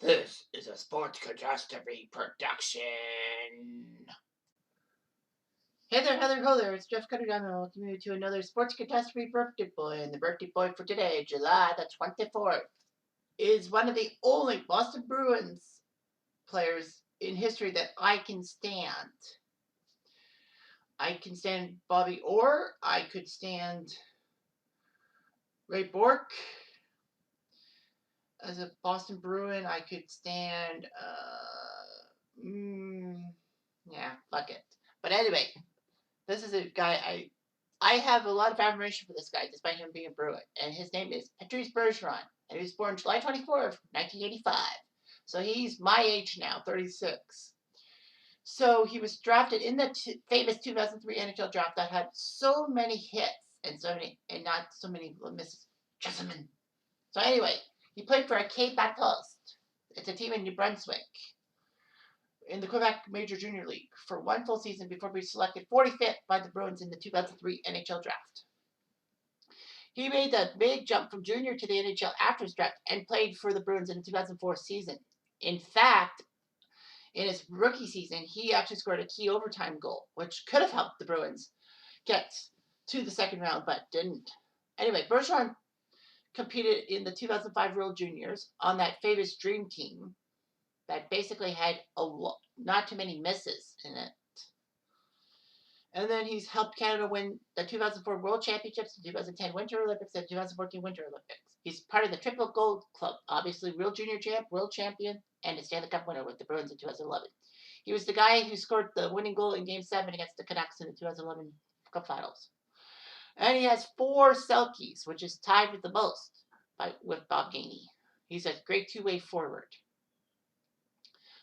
This is a sports catastrophe production. Hey there, Heather, ho there. It's Jeff Cutter down and welcome you to another sports catastrophe birthday boy. And the birthday boy for today, July the 24th, is one of the only Boston Bruins players in history that I can stand. I can stand Bobby Orr. I could stand Ray Bourque. As a Boston Bruin, I could stand. Yeah, fuck it. But anyway, this is a guy I have a lot of admiration for this guy, despite him being a Bruin. And his name is Patrice Bergeron, and he was born July 24th, 1985. So he's my age now, 36. So he was drafted in the famous 2003 NHL draft that had so many hits and not so many misses. Jessamine. So anyway, he played for Cape Bathurst. It's a team in New Brunswick in the Quebec Major Junior League for one full season before being selected 45th by the Bruins in the 2003 NHL draft. He made the big jump from junior to the NHL after his draft and played for the Bruins in the 2004 season. In fact, in his rookie season, he actually scored a key overtime goal, which could have helped the Bruins get to the second round, but didn't. Anyway, Bergeron competed in the 2005 World Juniors on that famous Dream Team that basically had not too many misses in it. And then he's helped Canada win the 2004 World Championships, the 2010 Winter Olympics, and 2014 Winter Olympics. He's part of the Triple Gold Club, obviously World Junior Champ, World Champion, and a Stanley Cup winner with the Bruins in 2011. He was the guy who scored the winning goal in Game 7 against the Canucks in the 2011 Cup Finals. And he has 4 Selkies, which is tied with the most with Bob Gainey. He's a great two-way forward.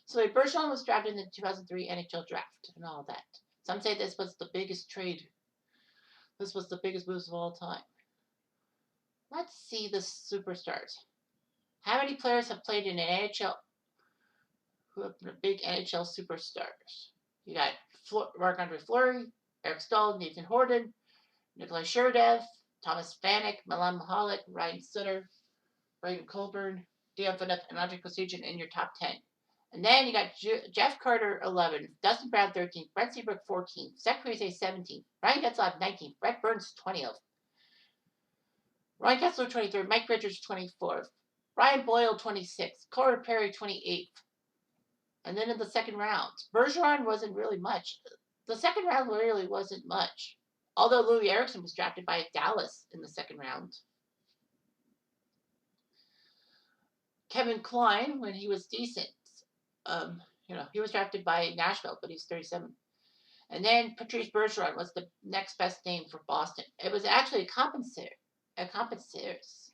So Bergeron was drafted in the 2003 NHL draft and all that. Some say this was the biggest trade. This was the biggest moves of all time. Let's see the superstars. How many players have played in an NHL who have been big NHL superstars? You got Marc-Andre Fleury, Eric Staal, Nathan Horton, Nikolai Shurdev, Thomas Vanek, Milan Michalek, Ryan Sutter, Brian Colburn, Dion Phaneuf, and Andre Kostigin in your top 10. And then you got Jeff Carter, 11, Dustin Brown, 13, Brent Seabrook, 14, Zach Parise, 17, Ryan Getzlaf, 19, Brett Burns, 20, Ryan Kesler, 23, Mike Richards, 24, Ryan Boyle, 26, Corey Perry, 28th. And then in the second round, Bergeron wasn't really much. The second round really wasn't much. Although Louis Eriksson was drafted by Dallas in the second round. Kevin Klein, when he was decent, he was drafted by Nashville, but he's 37. And then Patrice Bergeron was the next best name for Boston. It was actually a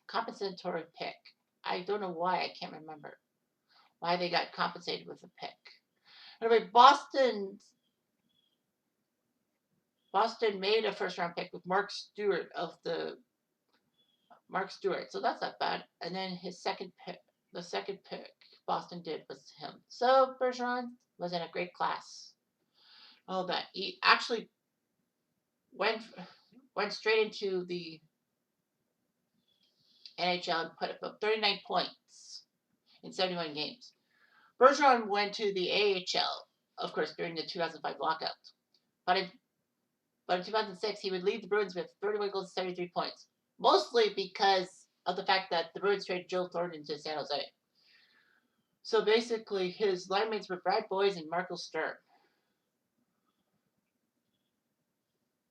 compensatory pick. I don't know why. I can't remember why they got compensated with a pick. Anyway, Boston made a first round pick with Mark Stewart. So that's not bad. And then the second pick Boston did was him. So Bergeron was in a great class. All that. He actually went straight into the NHL and put up 39 points in 71 games. Bergeron went to the AHL, of course, during the 2005 lockout. But in 2006, he would lead the Bruins with 31 goals and 73 points, mostly because of the fact that the Bruins traded Joe Thornton to San Jose. So basically, his line mates were Brad Boyes and Marco Sturm.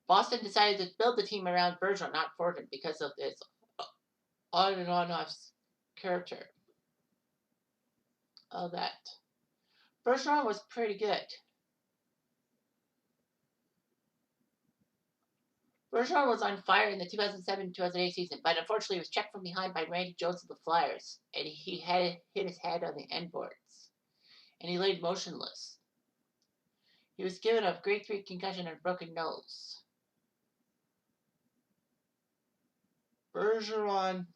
Boston decided to build the team around Bergeron, not Thornton, because of his on and off character. All that. Bergeron was pretty good. Bergeron was on fire in the 2007-2008 season, but unfortunately was checked from behind by Randy Jones of the Flyers, and he had hit his head on the end boards, and he laid motionless. He was given a grade 3 concussion and a broken nose. Bergeron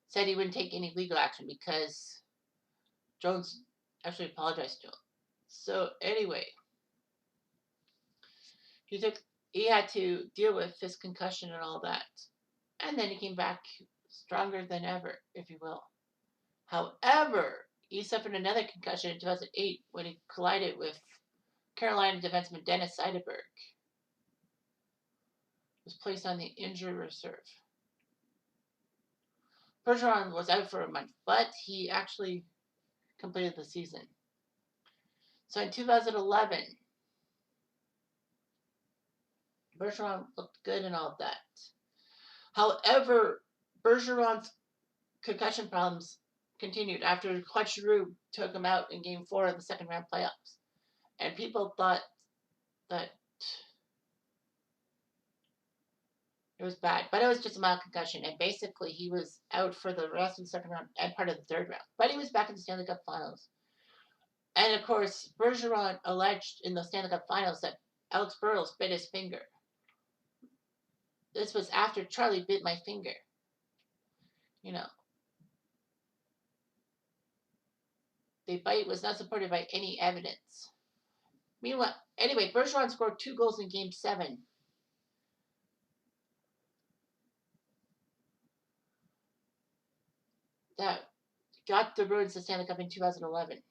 said he wouldn't take any legal action because Jones actually apologized to him. So anyway, he had to deal with his concussion and all that. And then he came back stronger than ever, if you will. However, he suffered another concussion in 2008 when he collided with Carolina defenseman Dennis Seidenberg. He was placed on the injury reserve. Bergeron was out for a month, but he actually completed the season. So in 2011, Bergeron looked good and all of that. However, Bergeron's concussion problems continued after Claude Giroux took him out in Game 4 of the second round playoffs. And people thought that it was bad, but it was just a mild concussion. And basically, he was out for the rest of the second round and part of the third round. But he was back in the Stanley Cup Finals. And of course, Bergeron alleged in the Stanley Cup Finals that Alex Burrows bit his finger. This was after Charlie bit my finger. You know, the bite was not supported by any evidence. Meanwhile, anyway, Bergeron scored 2 goals in Game 7. That got the Bruins the Stanley Cup in 2011.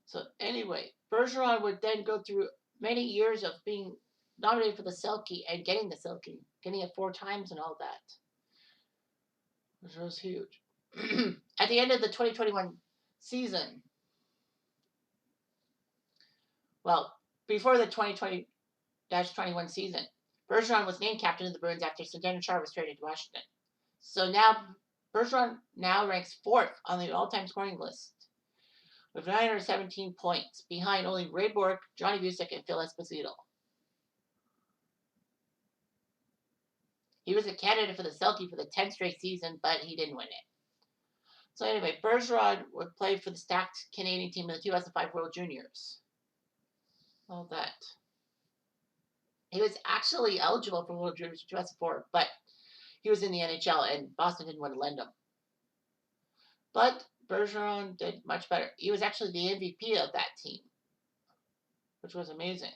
So anyway, Bergeron would then go through many years of being nominated for the Selke and getting the Selke, getting it 4 times and all that, which was huge. At the end of the 2021 season, well, before the 2020-21 season, Bergeron was named captain of the Bruins after Zdeno Chara was traded to Washington. So now Bergeron now ranks 4th on the all-time scoring list with 917 points, behind only Ray Bourque, Johnny Bucyk, and Phil Esposito. He was a candidate for the Selke for the 10th straight season, but he didn't win it. So anyway, Bergeron would play for the stacked Canadian team in the 2005 World Juniors. All that. He was actually eligible for World Juniors in 2004, but he was in the NHL and Boston didn't want to lend him. But Bergeron did much better. He was actually the MVP of that team, which was amazing.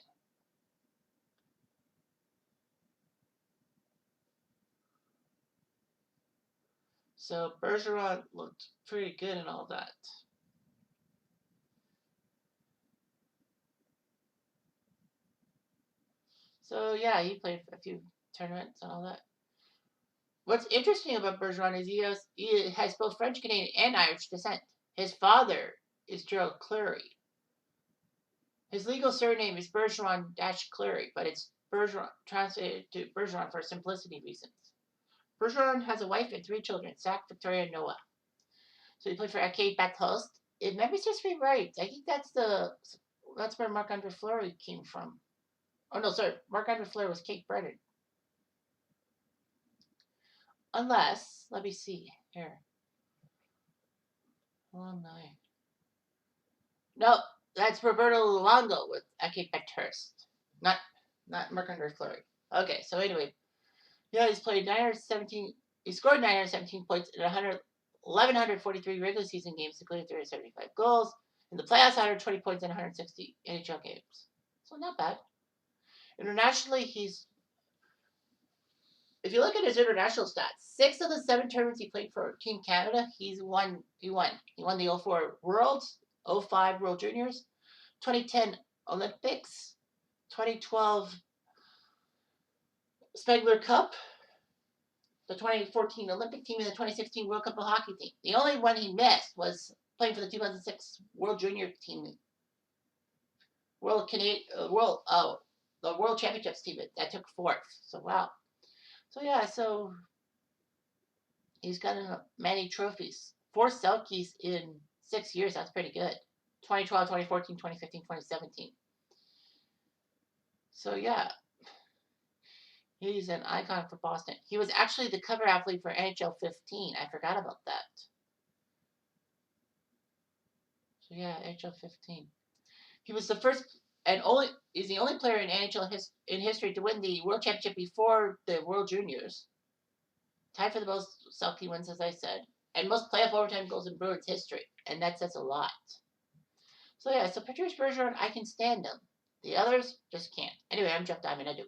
So Bergeron looked pretty good and all that. So yeah, he played a few tournaments and all that. What's interesting about Bergeron is he has both French Canadian and Irish descent. His father is Gerald Cleary. His legal surname is Bergeron-Cleary, but it's Bergeron translated to Bergeron for simplicity reasons. Bergeron has a wife and 3 children, Zach, Victoria, and Noah. So he played for Arcade Bathurst. If memory serves me right, I think that's where Marc-Andre Fleury came from. Oh no, sorry, Marc-Andre Fleury was Cape Breton. Unless, let me see here. Alumni. No, that's Roberto Luongo with Arcade Bathurst. Not Marc-Andre Fleury. Okay, so anyway, yeah, he's played 917. He scored 917 points in 1,143 regular season games, including 375 goals. In the playoffs, 120 points in 160 NHL games. So not bad. Internationally, if you look at his international stats, 6 of the 7 tournaments he played for Team Canada, he won. He won the 04 Worlds, 05 World Juniors, 2010 Olympics, 2012 Spengler Cup, the 2014 Olympic team, and the 2016 World Cup of Hockey team. The only one he missed was playing for the 2006 World Junior team, the World Championships team that took 4th. So wow. So yeah, so he's got many trophies. 4 Selkes in 6 years. That's pretty good. 2012, 2014, 2015, 2017. So yeah, he's an icon for Boston. He was actually the cover athlete for NHL 15. I forgot about that. So yeah, NHL 15. He was the first and is the only player in NHL in history to win the World Championship before the World Juniors. Tied for the most Selke wins, as I said, and most playoff overtime goals in Bruins history, and that says a lot. So yeah, so Patrice Bergeron, I can stand him. The others just can't. Anyway, I'm Jeff Diamond. I do.